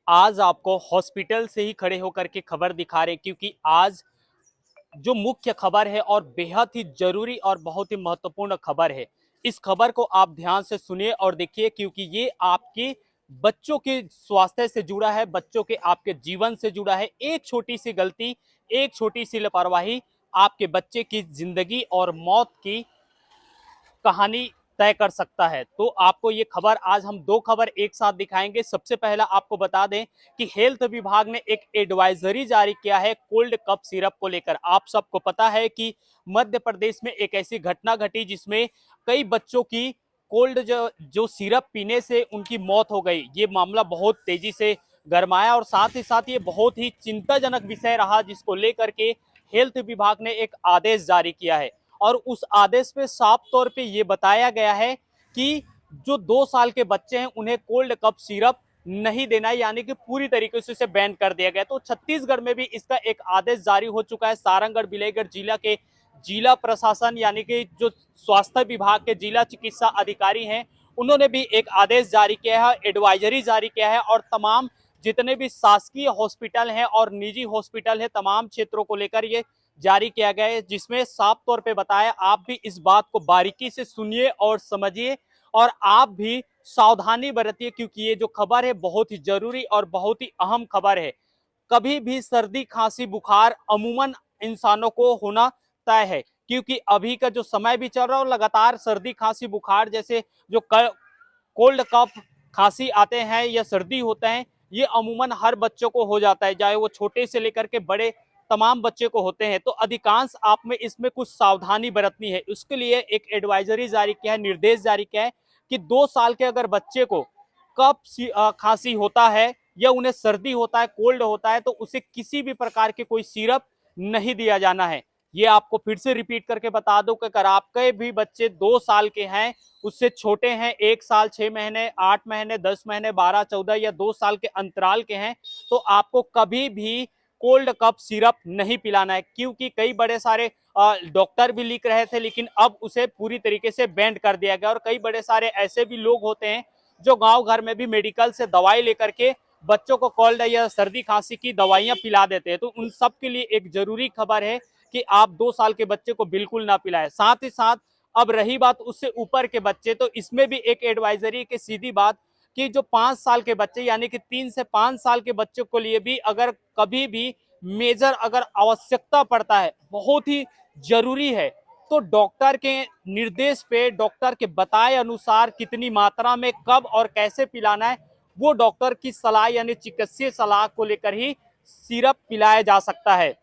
आज आपको हॉस्पिटल से ही खड़े होकर के खबर दिखा रहे हैं, क्योंकि आज जो मुख्य खबर है और बेहद ही जरूरी और बहुत ही महत्वपूर्ण खबर है। इस खबर को आप ध्यान से सुनिए और देखिए, क्योंकि ये आपके बच्चों के स्वास्थ्य से जुड़ा है, बच्चों के आपके जीवन से जुड़ा है। एक छोटी सी गलती, एक छोटी सी लापरवाही आपके बच्चे की जिंदगी और मौत की कहानी तय कर सकता है। तो आपको ये खबर, आज हम दो खबर एक साथ दिखाएंगे। सबसे पहला आपको बता दें कि हेल्थ विभाग ने एक एडवाइजरी जारी किया है कोल्ड कप सिरप को लेकर। आप सबको पता है कि मध्य प्रदेश में एक ऐसी घटना घटी जिसमें कई बच्चों की कोल्ड जो सिरप पीने से उनकी मौत हो गई। ये मामला बहुत तेजी से गरमाया और साथ ही साथ ये बहुत ही चिंताजनक विषय रहा, जिसको लेकर के हेल्थ विभाग ने एक आदेश जारी किया है। और उस आदेश में साफ तौर पे ये बताया गया है कि जो 2 साल के बच्चे हैं उन्हें कोल्ड कप सिरप नहीं देना है, यानी कि पूरी तरीके से इसे बैन कर दिया गया। तो छत्तीसगढ़ में भी इसका एक आदेश जारी हो चुका है। सारंगढ़ बिलाईगढ़ जिला के जिला प्रशासन, यानी कि जो स्वास्थ्य विभाग के जिला चिकित्सा अधिकारी हैं, उन्होंने भी एक आदेश जारी किया है, एडवाइजरी जारी किया है। और तमाम जितने भी शासकीय हॉस्पिटल हैं और निजी हॉस्पिटल है, तमाम क्षेत्रों को लेकर ये जारी किया गया है, जिसमें साफ तौर पे बताया। आप भी इस बात को बारीकी से सुनिए और समझिए और आप भी सावधानी बरतिए, क्योंकि ये जो खबर है बहुत ही जरूरी और बहुत ही अहम खबर है। कभी भी सर्दी खांसी बुखार अमूमन इंसानों को होना तय है, क्योंकि अभी का जो समय भी चल रहा है और लगातार सर्दी खांसी बुखार जैसे जो कोल्ड कफ खांसी आते हैं या सर्दी होते हैं, ये अमूमन हर बच्चों को हो जाता है, चाहे वो छोटे से लेकर के बड़े तमाम बच्चे को होते हैं। तो अधिकांश आप में इसमें कुछ सावधानी बरतनी है। उसके लिए एक एडवाइजरी जारी किया है, निर्देश जारी किया है कि 2 साल के अगर बच्चे को कफ खांसी होता है या उन्हें सर्दी होता है, कोल्ड होता है, तो उसे किसी भी प्रकार के कोई सिरप नहीं दिया जाना है। ये आपको फिर से रिपीट करके बता दो कि अगर आपके भी बच्चे 2 साल के हैं, उससे छोटे हैं, 1 साल 6 महीने 8 महीने 10 महीने 12 14 या 2 साल के अंतराल के हैं, तो आपको कभी भी कोल्ड कप सिरप नहीं पिलाना है। क्योंकि कई बड़े सारे डॉक्टर भी लिख रहे थे, लेकिन अब उसे पूरी तरीके से बैन कर दिया गया। और कई बड़े सारे ऐसे भी लोग होते हैं जो गांव घर में भी मेडिकल से दवाई लेकर के बच्चों को कोल्ड या सर्दी खांसी की दवाइयां पिला देते हैं। तो उन सब के लिए एक जरूरी खबर है कि आप 2 साल के बच्चे को बिल्कुल ना पिलाएं। साथ ही साथ अब रही बात उससे ऊपर के बच्चे, तो इसमें भी एक एडवाइजरी की सीधी बात कि जो 5 साल के बच्चे, यानी कि 3 से 5 साल के बच्चों के लिए भी अगर कभी भी मेजर अगर आवश्यकता पड़ता है, बहुत ही जरूरी है, तो डॉक्टर के निर्देश पे, डॉक्टर के बताए अनुसार कितनी मात्रा में कब और कैसे पिलाना है, वो डॉक्टर की सलाह यानी चिकित्सीय सलाह को लेकर ही सिरप पिलाया जा सकता है।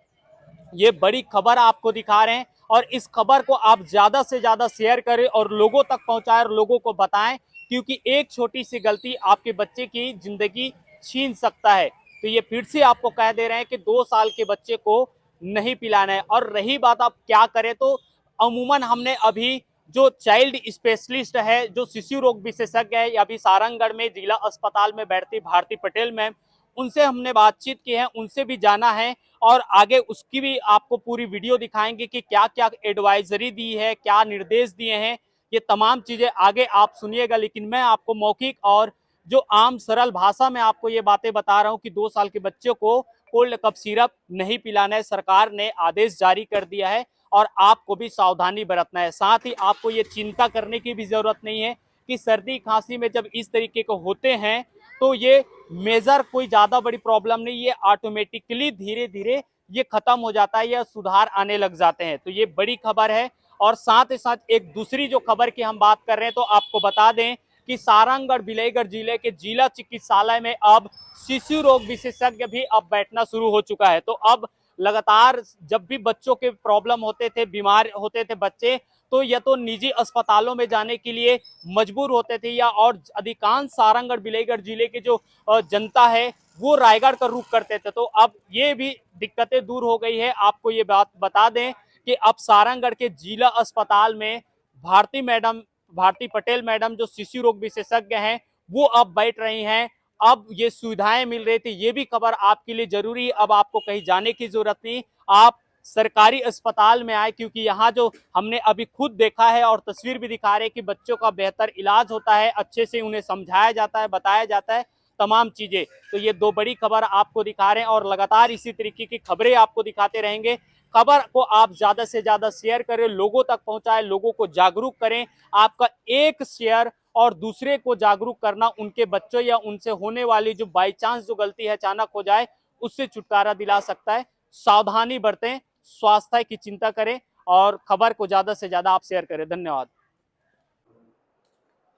ये बड़ी खबर आपको दिखा रहे हैं और इस खबर को आप ज्यादा से ज्यादा शेयर करें और लोगों तक पहुंचाएं और लोगों को बताएं, क्योंकि एक छोटी सी गलती आपके बच्चे की जिंदगी छीन सकता है। तो ये फिर से आपको कह दे रहे हैं कि 2 साल के बच्चे को नहीं पिलाना है। और रही बात आप क्या करें, तो अमूमन हमने अभी जो चाइल्ड स्पेशलिस्ट है, जो शिशु रोग विशेषज्ञ है, अभी सारंगढ़ में जिला अस्पताल में बैठती भारती पटेल मैम, उनसे हमने बातचीत की है, उनसे भी जाना है और आगे उसकी भी आपको पूरी वीडियो दिखाएंगे कि क्या क्या एडवाइजरी दी है, क्या निर्देश दिए हैं। ये तमाम चीजें आगे आप सुनिएगा, लेकिन मैं आपको मौखिक और जो आम सरल भाषा में आपको ये बातें बता रहा हूं कि 2 साल के बच्चे को कोल्ड कप सिरप नहीं पिलाना है। सरकार ने आदेश जारी कर दिया है और आपको भी सावधानी बरतना है। साथ ही आपको ये चिंता करने की भी जरूरत नहीं है कि सर्दी खांसी में जब इस तरीके के होते हैं तो ये मेजर कोई ज्यादा बड़ी प्रॉब्लम नहीं, ये ऑटोमेटिकली धीरे धीरे ये खत्म हो जाता है या सुधार आने लग जाते हैं। तो ये बड़ी खबर है। और साथ ही साथ एक दूसरी जो खबर की हम बात कर रहे हैं, तो आपको बता दें कि सारंगढ़ बिलाईगढ़ जिले के जिला चिकित्सालय में अब शिशु रोग विशेषज्ञ भी अब बैठना शुरू हो चुका है। तो अब लगातार जब भी बच्चों के प्रॉब्लम होते थे, बीमार होते थे बच्चे, तो या तो निजी अस्पतालों में जाने के लिए मजबूर होते थे, या और अधिकांश सारंगढ़ बिलाईगढ़ जिले के जो जनता है वो रायगढ़ का रुख करते थे। तो अब ये भी दिक्कतें दूर हो गई है। आपको ये बात बता दें कि अब सारंगढ़ के जिला अस्पताल में भारती पटेल मैडम जो शिशु रोग विशेषज्ञ हैं, वो अब बैठ रही हैं। अब ये सुविधाएं मिल रही थी, ये भी खबर आपके लिए जरूरी है। अब आपको कहीं जाने की जरूरत नहीं, आप सरकारी अस्पताल में आए, क्योंकि यहाँ जो हमने अभी खुद देखा है और तस्वीर भी दिखा रहे हैं कि बच्चों का बेहतर इलाज होता है, अच्छे से उन्हें समझाया जाता है, बताया जाता है। तमाम चीजें। तो ये दो बड़ी खबर आपको दिखा रहे हैं और लगातार इसी तरीके की खबरें आपको दिखाते रहेंगे। खबर को आप ज्यादा से ज्यादा शेयर करें, लोगों तक पहुंचाएं, लोगों को जागरूक करें। आपका एक शेयर और दूसरे को जागरूक करना उनके बच्चों या उनसे होने वाली जो बाई चांस जो गलती है अचानक हो जाए उससे छुटकारा दिला सकता है। सावधानी बरतें, स्वास्थ्य की चिंता करें और खबर को ज्यादा से ज्यादा आप शेयर करें। धन्यवाद।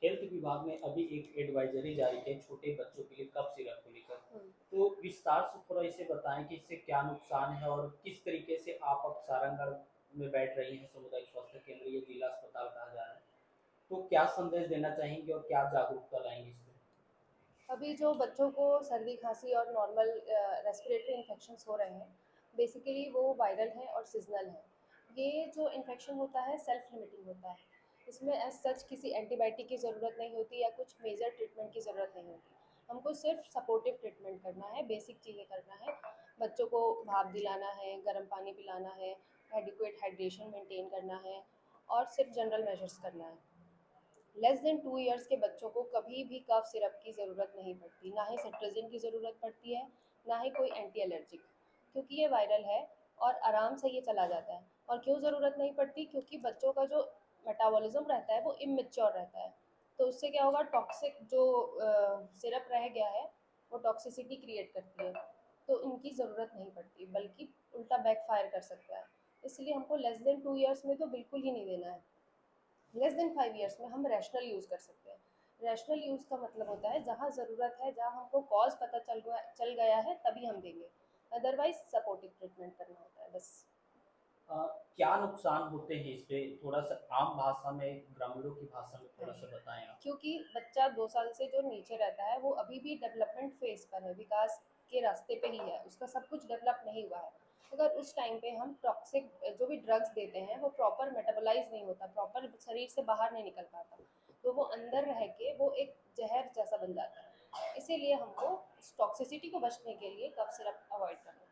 हेल्थ विभाग ने अभी एक एडवाइजरी जारी की छोटे बच्चों के लिए कफ सिरप को लेकर, तो विस्तार से थोड़ा इसे बताएं कि इससे क्या नुकसान है और किस तरीके से आप अब सारंगढ़ में बैठ रही हैं, सामुदायिक स्वास्थ्य केंद्र ये जिला अस्पताल कहा जा रहा है, तो क्या संदेश देना चाहेंगे और क्या जागरूकता लाएंगे इस पे? अभी जो बच्चों को सर्दी खांसी और नॉर्मल रेस्पिरेटरी इन्फेक्शंस हो रहे हैं, बेसिकली वो वायरल हैं और सीजनल हैं। ये जो इन्फेक्शन होता है सेल्फ लिमिटिंग होता है। इसमें एज सच किसी एंटीबायोटिक की ज़रूरत नहीं होती या कुछ मेजर ट्रीटमेंट की ज़रूरत नहीं होती। हमको सिर्फ सपोर्टिव ट्रीटमेंट करना है, बेसिक चीज़ें करना है। बच्चों को भाप दिलाना है, गर्म पानी पिलाना है, एडिक्वेट हाइड्रेशन मेंटेन करना है और सिर्फ जनरल मेजर्स करना है। लेस देन 2 ईयर्स के बच्चों को कभी भी कफ सिरप की ज़रूरत नहीं पड़ती, ना ही सिट्राजिन की ज़रूरत पड़ती है, ना ही कोई एंटी एलर्जिक, क्योंकि ये वायरल है और आराम से ये चला जाता है। और क्यों ज़रूरत नहीं पड़ती? क्योंकि बच्चों का जो मेटाबॉलिज्म रहता है वो इमेच्योर रहता है। तो उससे क्या होगा, टॉक्सिक जो सिरप रह गया है वो टॉक्सिसिटी क्रिएट करती है, तो इनकी ज़रूरत नहीं पड़ती, बल्कि उल्टा बैकफायर कर सकता है। इसलिए हमको लेस देन 2 ईयर्स में तो बिल्कुल ही नहीं देना है। लेस देन 5 ईयर्स में हम रैशनल यूज़ कर सकते हैं। रैशनल यूज़ का मतलब होता है जहाँ ज़रूरत है, जहाँ हमको कॉज पता चल गया है तभी हम देंगे, अदरवाइज सपोर्टिव ट्रीटमेंट करना होता है बस। अ, क्या नुकसान होते हैं इस पे थोड़ा सा आम भाषा में, ग्रामीणों की भाषा में थोड़ा सा बताएं आप। क्योंकि बच्चा 2 साल से जो नीचे रहता है वो अभी भी डेवलपमेंट फेज पर है, विकास के रास्ते पे ही है, उसका सब कुछ डेवलप नहीं हुआ है। अगर उस टाइम पे हम टॉक्सिक जो भी ड्रग्स देते हैं वो प्रॉपर मेटाबोलाइज नहीं होता, प्रॉपर शरीर से बाहर नहीं निकल पाता, तो वो अंदर रह के वो एक जहर जैसा बन जाता है। इसीलिए हमको इस टॉक्सिसिटी को बचने के लिए कफ सिरप अवॉइड करना है।